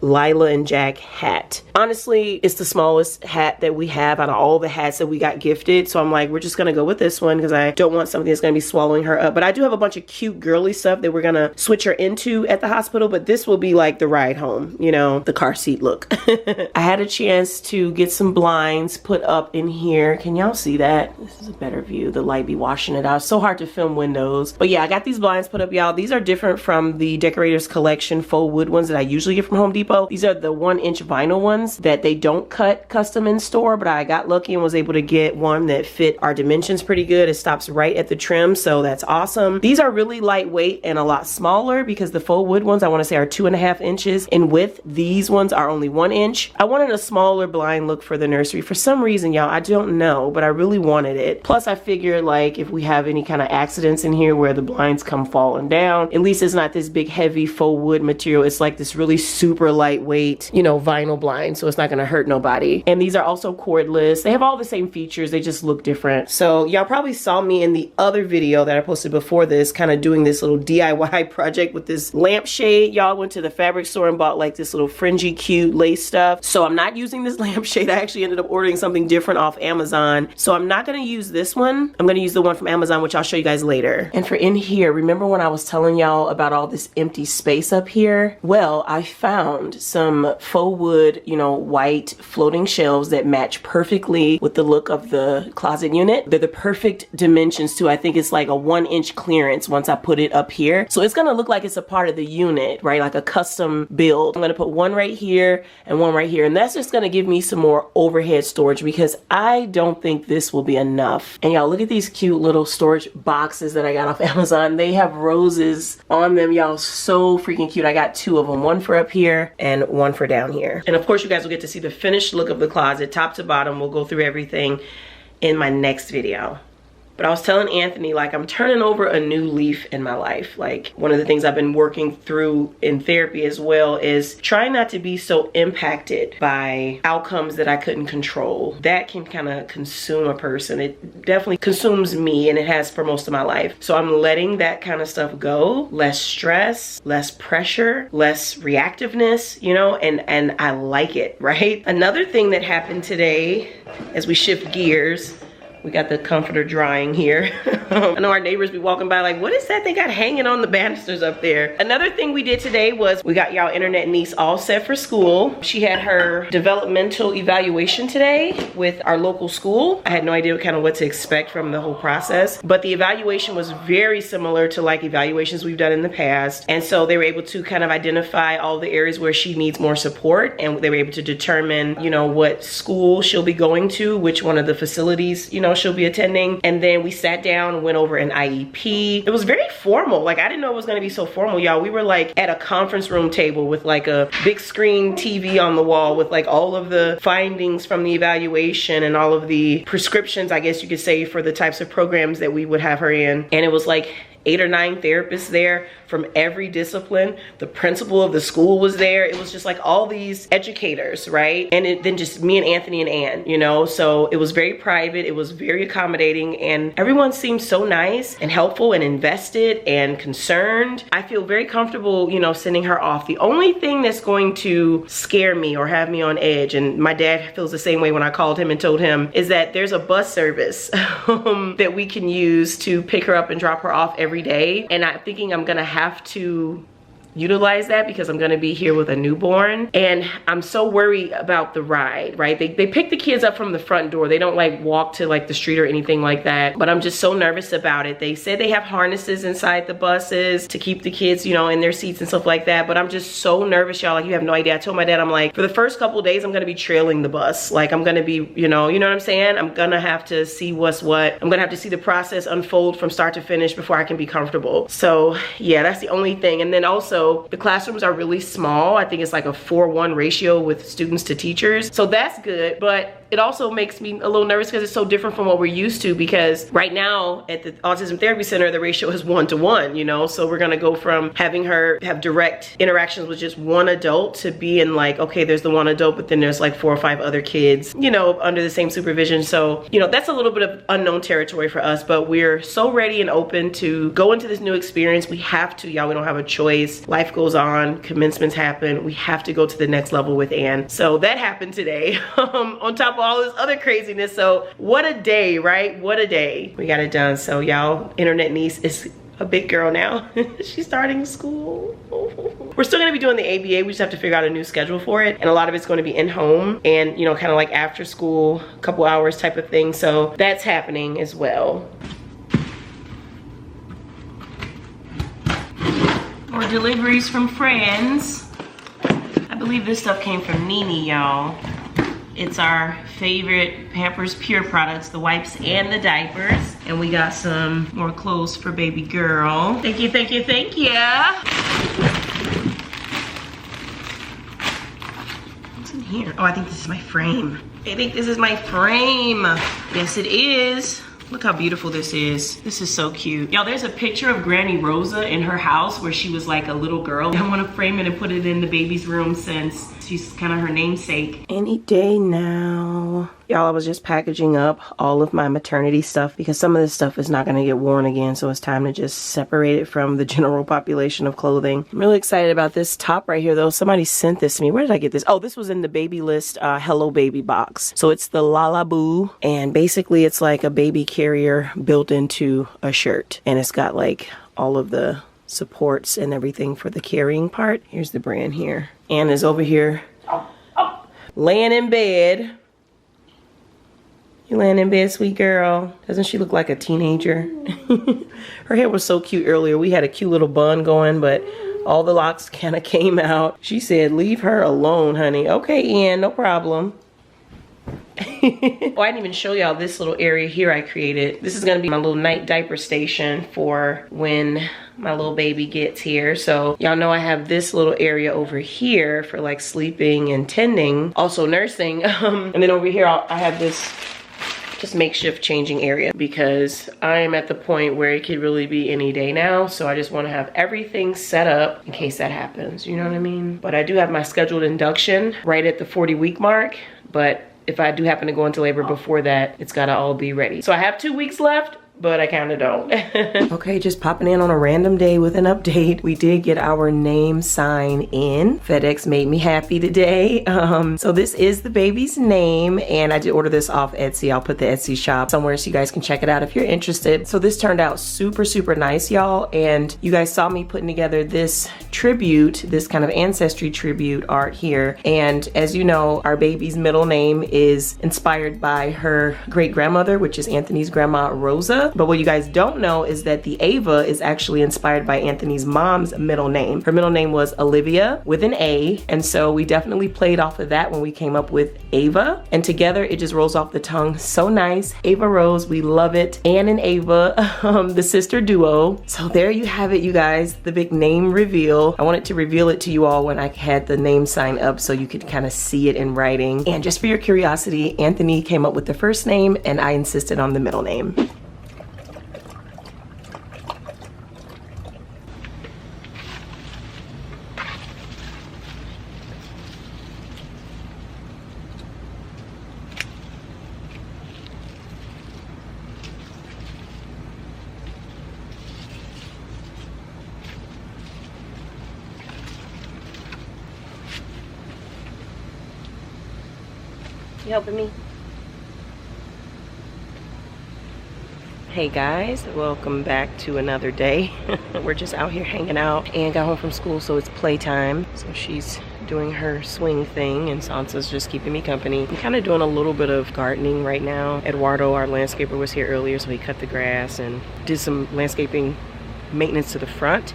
Lila and Jack hat. Honestly, it's the smallest hat that we have out of all the hats that we got gifted. So I'm like, we're just gonna go with this one because I don't want something that's gonna be swallowing her up. But I do have a bunch of cute girly stuff that we're gonna switch her into at the hospital, but this will be like the ride home, you know, the car seat look. I had a chance to get some blinds put up in here. Can y'all see that? This is a better view. The light be washing it out. It's so hard to film windows. But yeah, I got these blinds put up, y'all. These are different from the Decorators Collection faux wood ones that I usually get from Home Depot. These are the 1-inch vinyl ones that they don't cut custom in store, but I got lucky and was able to get one that fit our dimensions pretty good. It stops right at the trim, so that's awesome. These are really lightweight and a lot smaller because the faux wood ones I want to say are 2.5 inches in width. These ones are only 1 inch. I wanted a smaller blind look for the nursery for some reason, y'all. I don't know, but I really wanted it. Plus I figured like if we have any kind of accidents in here where the blinds come falling down, at least it's not this big heavy faux wood material. It's like this really super lightweight, you know, vinyl blind, so it's not gonna hurt nobody. And these are also cordless. They have all the same features, they just look different. So y'all probably saw me in the other video that I posted before this, kind of doing this little DIY project with this lampshade. Y'all went to the fabric store and bought like this little fringy cute lace stuff. So I'm not using this lampshade. I actually ended up ordering something different off Amazon. So I'm not gonna use this one. I'm gonna use the one from Amazon, which I'll show you guys later. And for in here, remember when I was telling y'all about all this empty space up here? Well, I found some faux wood, you know, white floating shelves that match perfectly with the look of the closet unit. They're the perfect dimensions too. I think it's like a 1-inch clearance once I put it up here. So it's gonna look like it's a part of the unit, right? Like a custom build. I'm gonna put one right here and one right here. And that's just gonna give me some more overhead storage because I don't think this will be enough. And y'all look at these cute little storage boxes that I got off Amazon. They have roses on them, y'all. So freaking cute. I got 2 of them, one for up here and one for down here. And of course you guys will get to see the finished look of the closet top to bottom. We'll go through everything in my next video. But I was telling Anthony, like, I'm turning over a new leaf in my life. Like, one of the things I've been working through in therapy as well is trying not to be so impacted by outcomes that I couldn't control. That can kind of consume a person. It definitely consumes me, and it has for most of my life. So I'm letting that kind of stuff go. Less stress, less pressure, less reactiveness, you know, and I like it, right? Another thing that happened today as we shift gears We got the comforter drying here. I know our neighbors be walking by like, what is that they got hanging on the banisters up there? Another thing we did today was we got y'all internet niece all set for school. She had her developmental evaluation today with our local school. I had no idea what to expect from the whole process, but the evaluation was very similar to like evaluations we've done in the past. And so they were able to kind of identify all the areas where she needs more support, and they were able to determine, you know, what school she'll be going to, which one of the facilities, you know, she'll be attending. And then we sat down and went over an IEP. It was very formal. Like, I didn't know it was gonna be so formal, y'all. We were like at a conference room table with like a big screen TV on the wall with like all of the findings from the evaluation and all of the prescriptions, I guess you could say, for the types of programs that we would have her in. And it was like 8 or 9 therapists there from every discipline. The principal of the school was there. It was just like all these educators, right? And then just me and Anthony and Ann, you know? So it was very private. It was very accommodating, and everyone seemed so nice and helpful and invested and concerned. I feel very comfortable, you know, sending her off. The only thing that's going to scare me or have me on edge, and my dad feels the same way when I called him and told him, is that there's a bus service that we can use to pick her up and drop her off every day. And I'm thinking I'm gonna have to utilize that because I'm gonna be here with a newborn, and I'm so worried about the ride, right? They pick the kids up from the front door. They don't like walk to like the street or anything like that, but I'm just so nervous about it. They said they have harnesses inside the buses to keep the kids, you know, in their seats and stuff like that, but I'm just so nervous, y'all. Like, you have no idea. I told my dad, I'm like, for the first couple of days, I'm gonna be trailing the bus. Like, I'm gonna be, you know what I'm saying? I'm gonna have to see what's what. I'm gonna have to see the process unfold from start to finish before I can be comfortable. So yeah, that's the only thing. And then also, the classrooms are really small. I think it's like a 4:1 ratio with students to teachers. So that's good, but it also makes me a little nervous because it's so different from what we're used to, because right now at the Autism Therapy Center, the ratio is 1-to-1, you know? So we're gonna go from having her have direct interactions with just one adult to being like, okay, there's the one adult, but then there's like 4 or 5 other kids, you know, under the same supervision. So, you know, that's a little bit of unknown territory for us, but we're so ready and open to go into this new experience. We have to, y'all. We don't have a choice. Life goes on, commencements happen. We have to go to the next level with Ann. So that happened today, on top of all this other craziness. So what a day, right? What a day. We got it done. So y'all, internet niece is a big girl now. She's starting school. We're still gonna be doing the ABA. We just have to figure out a new schedule for it. And a lot of it's gonna be in home and, you know, kind of like after school, a couple hours type of thing. So that's happening as well. More deliveries from friends. I believe this stuff came from Nini, y'all. It's our favorite Pampers Pure products, the wipes and the diapers. And we got some more clothes for baby girl. Thank you, thank you, thank you. What's in here? Oh, I think this is my frame. I think this is my frame. Yes, it is. Look how beautiful this is. This is so cute. Y'all, there's a picture of Granny Rosa in her house where she was like a little girl. I want to frame it and put it in the baby's room since she's kind of her namesake. Any day now. Y'all, I was just packaging up all of my maternity stuff because some of this stuff is not going to get worn again, so it's time to just separate it from the general population of clothing. I'm really excited about this top right here, though. Somebody sent this to me. Where did I get this? Oh, this was in the Baby List Hello Baby box. So it's the Lalaboo, and basically it's like a baby carrier built into a shirt, and it's got like all of the supports and everything for the carrying part. Here's the brand here. Ann is over here laying in bed. You laying in bed, sweet girl? Doesn't she look like a teenager? Her hair was so cute earlier. We had a cute little bun going, but all the locks kind of came out. She said, leave her alone, honey. Okay, Ann, no problem. Oh, I didn't even show y'all this little area here I created. This is gonna be my little night diaper station for when my little baby gets here. So y'all know I have this little area over here for like sleeping and tending, also nursing. And then over here I have this just makeshift changing area because I am at the point where it could really be any day now. So I just want to have everything set up in case that happens, you know what I mean? But I do have my scheduled induction right at the 40-week mark, but if I do happen to go into labor before that, it's gotta all be ready. So I have 2 weeks left. but I kind of don't. Okay, just popping in on a random day with an update. We did get our name sign in. FedEx made me happy today. So this is the baby's name, and I did order this off Etsy. I'll put the Etsy shop somewhere so you guys can check it out if you're interested. So this turned out super, super nice, y'all. And you guys saw me putting together this tribute, this kind of ancestry tribute art here. And as you know, our baby's middle name is inspired by her great grandmother, which is Anthony's grandma, Rosa. But what you guys don't know is that the Ava is actually inspired by Anthony's mom's middle name. Her middle name was Olivia with an A. And so we definitely played off of that when we came up with Ava. And together it just rolls off the tongue so nice. Ava Rose, we love it. Anne and Ava, the sister duo. So there you have it, you guys, the big name reveal. I wanted to reveal it to you all when I had the name sign up so you could kind of see it in writing. And just for your curiosity, Anthony came up with the first name and I insisted on the middle name. You helping me? Hey guys, welcome back to another day. We're just out here hanging out and got home from school, so it's playtime. So she's doing her swing thing and Sansa's just keeping me company. I'm kind of doing a little bit of gardening right now. Eduardo, our landscaper, was here earlier, so he cut the grass and did some landscaping maintenance to the front.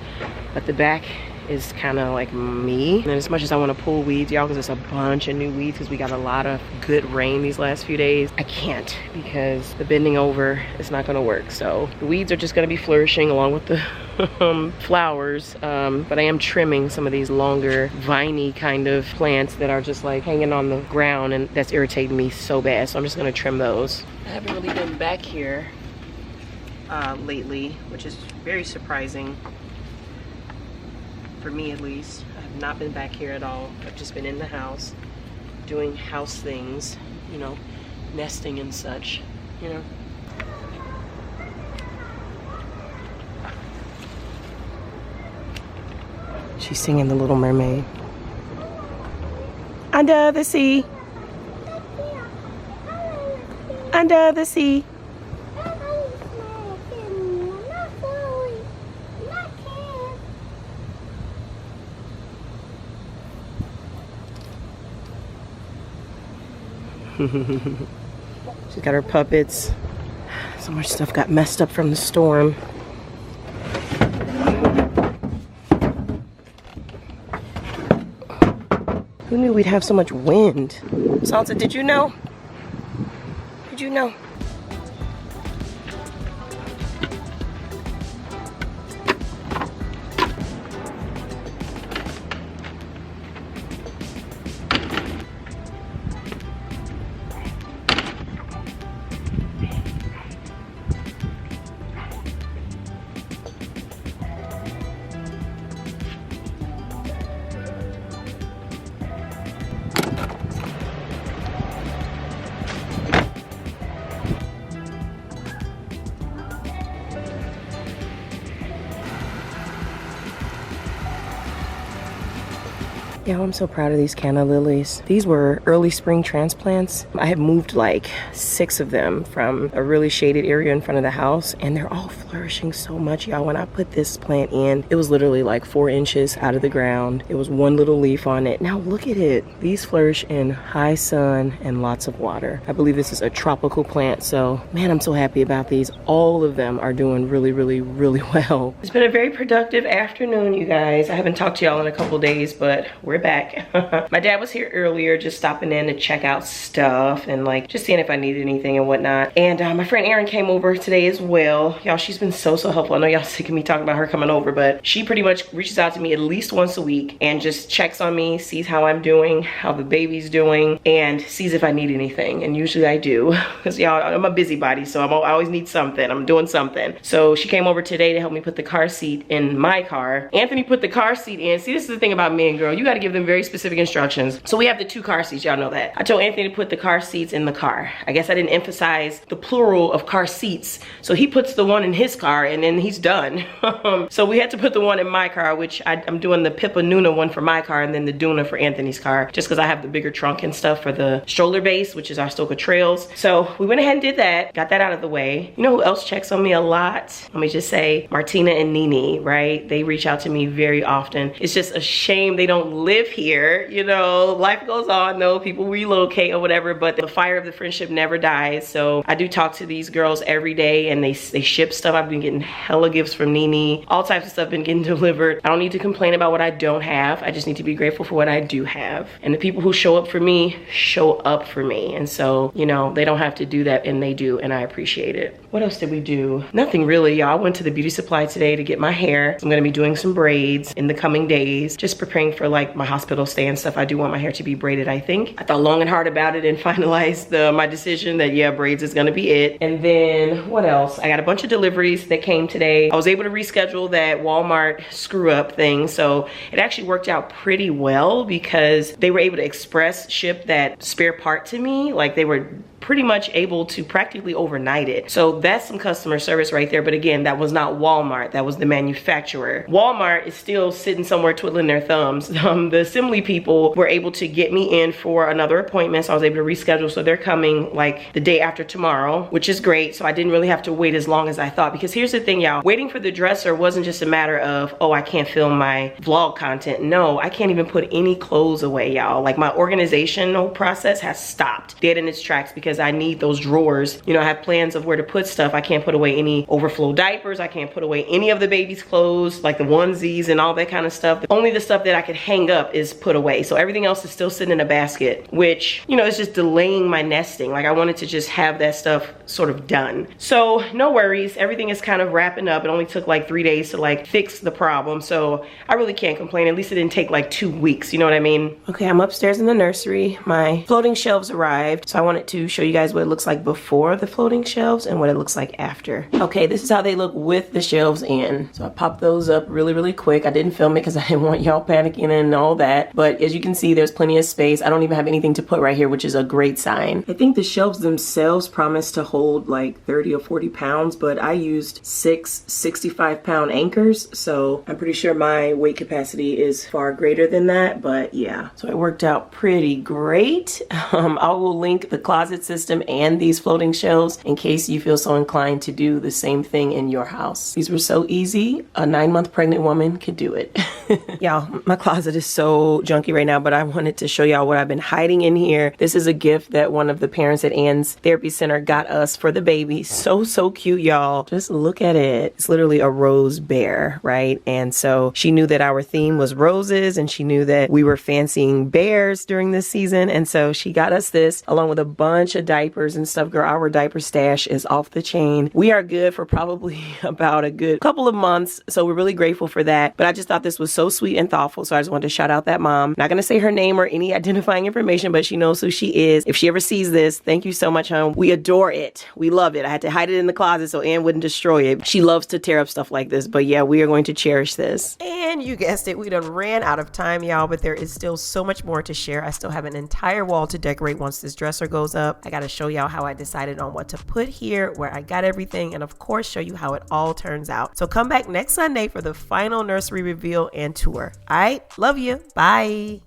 At the back is kind of like me. And as much as I want to pull weeds, y'all, because there's a bunch of new weeds because we got a lot of good rain these last few days, I can't because the bending over is not going to work. So the weeds are just going to be flourishing along with the flowers, but I am trimming some of these longer viney kind of plants that are just like hanging on the ground, and that's irritating me so bad. So I'm just going to trim those. I haven't really been back here lately, which is very surprising. For me at least. I have not been back here at all. I've just been in the house doing house things, you know, nesting and such, you know. She's singing The Little Mermaid. Under the sea. Under the sea. She's got her puppets. So much stuff got messed up from the storm. Who knew we'd have so much wind? Sansa, did you know? Did you know? Yeah, I'm so proud of these canna lilies. These were early spring transplants. I had moved like 6 of them from a really shaded area in front of the house, and they're all flourishing so much, y'all. When I put this plant in, it was literally like 4 inches out of the ground. It was one little leaf on it. Now look at it. These flourish in high sun and lots of water. I believe this is a tropical plant, so man, I'm so happy about these. All of them are doing really, really, really well. It's been a very productive afternoon, you guys. I haven't talked to y'all in a couple days, but we're back. My dad was here earlier, just stopping in to check out stuff and like just seeing if I needed anything and whatnot. And my friend Erin came over today as well. Y'all, she's been so helpful. I know y'all sick of me talking about her coming over, but she pretty much reaches out to me at least once a week and just checks on me, sees how I'm doing, how the baby's doing, and sees if I need anything. And usually I do, because y'all, I'm a busybody, so I always need something. I'm doing something. So she came over today to help me put the car seat in my car. Anthony put the car seat in. See, this is the thing about men, girl. You gotta give them very specific instructions. So we have the 2 car seats, y'all know that. I told Anthony to put the car seats in the car. I guess I didn't emphasize the plural of car seats. So he puts the one in his car and then he's done. So we had to put the one in my car, which I'm doing the Pippa Nuna one for my car and then the Duna for Anthony's car, just because I have the bigger trunk and stuff for the stroller base, which is our Stoka Trails. So we went ahead and did that, got that out of the way. You know who else checks on me a lot? Let me just say Martina and Nini, right? They reach out to me very often. It's just a shame they don't live here. You know, life goes on though, people relocate or whatever, but the fire of the friendship never dies. So I do talk to these girls every day and they ship stuff. I've been getting hella gifts from Nini. All types of stuff been getting delivered. I don't need to complain about what I don't have. I just need to be grateful for what I do have. And the people who show up for me, show up for me. And so, you know, they don't have to do that and they do, and I appreciate it. What else did we do? Nothing really, y'all. I went to the beauty supply today to get my hair. So I'm gonna be doing some braids in the coming days, just preparing for like my hospital stay and stuff. I do want my hair to be braided, I think. I thought long and hard about it and finalized my decision that yeah, braids is gonna be it. And then what else? I got a bunch of deliveries that came today. I was able to reschedule that Walmart screw up thing. So it actually worked out pretty well because they were able to express ship that spare part to me. Like they were pretty much able to practically overnight it. So that's some customer service right there. But again, that was not Walmart, that was the manufacturer. Walmart is still sitting somewhere twiddling their thumbs. The assembly people were able to get me in for another appointment, so I was able to reschedule. So they're coming like the day after tomorrow, which is great. So I didn't really have to wait as long as I thought, because here's the thing, y'all, waiting for the dresser wasn't just a matter of, oh, I can't film my vlog content. No, I can't even put any clothes away, y'all. Like my organizational process has stopped dead in its tracks because I need those drawers. You know, I have plans of where to put stuff. I can't put away any overflow diapers. I can't put away any of the baby's clothes, like the onesies and all that kind of stuff. Only the stuff that I could hang up is put away. So everything else is still sitting in a basket, which, you know, is just delaying my nesting. Like I wanted to just have that stuff sort of done. So no worries. Everything is kind of wrapping up. It only took like 3 days to like fix the problem. So I really can't complain. At least it didn't take like 2 weeks. You know what I mean? Okay, I'm upstairs in the nursery. My floating shelves arrived. So I wanted to show you guys what it looks like before the floating shelves and what it looks like after. Okay, this is how they look with the shelves in. So I popped those up really, really quick. I didn't film it because I didn't want y'all panicking and all that. But as you can see, there's plenty of space. I don't even have anything to put right here, which is a great sign. I think the shelves themselves promise to hold like 30 or 40 pounds, but I used 6 65-pound anchors. So I'm pretty sure my weight capacity is far greater than that, but yeah. So it worked out pretty great. I will link the closet system and these floating shelves in case you feel so inclined to do the same thing in your house. These were so easy. A 9-month pregnant woman could do it. Y'all, my closet is so junky right now, but I wanted to show y'all what I've been hiding in here. This is a gift that one of the parents at Ann's Therapy Center got us for the baby. So cute, y'all. Just look at it. It's literally a rose bear, right? And so she knew that our theme was roses and she knew that we were fancying bears during this season. And so she got us this along with a bunch of diapers and stuff. Girl, our diaper stash is off the chain. We are good for probably about a good couple of months. So we're really grateful for that. But I just thought this was so sweet and thoughtful. So I just wanted to shout out that mom. Not going to say her name or any identifying information, but she knows who she is. If she ever sees this, thank you so much, hon. We adore it. We love it. I had to hide it in the closet so Ann wouldn't destroy it. She loves to tear up stuff like this. But yeah, we are going to cherish this. And you guessed it, we done ran out of time, y'all, but there is still so much more to share. I still have an entire wall to decorate once this dresser goes up. I got to show y'all how I decided on what to put here, where I got everything, and of course show you how it all turns out. So come back next Sunday for the final nursery reveal and tour. All right, love you. Bye.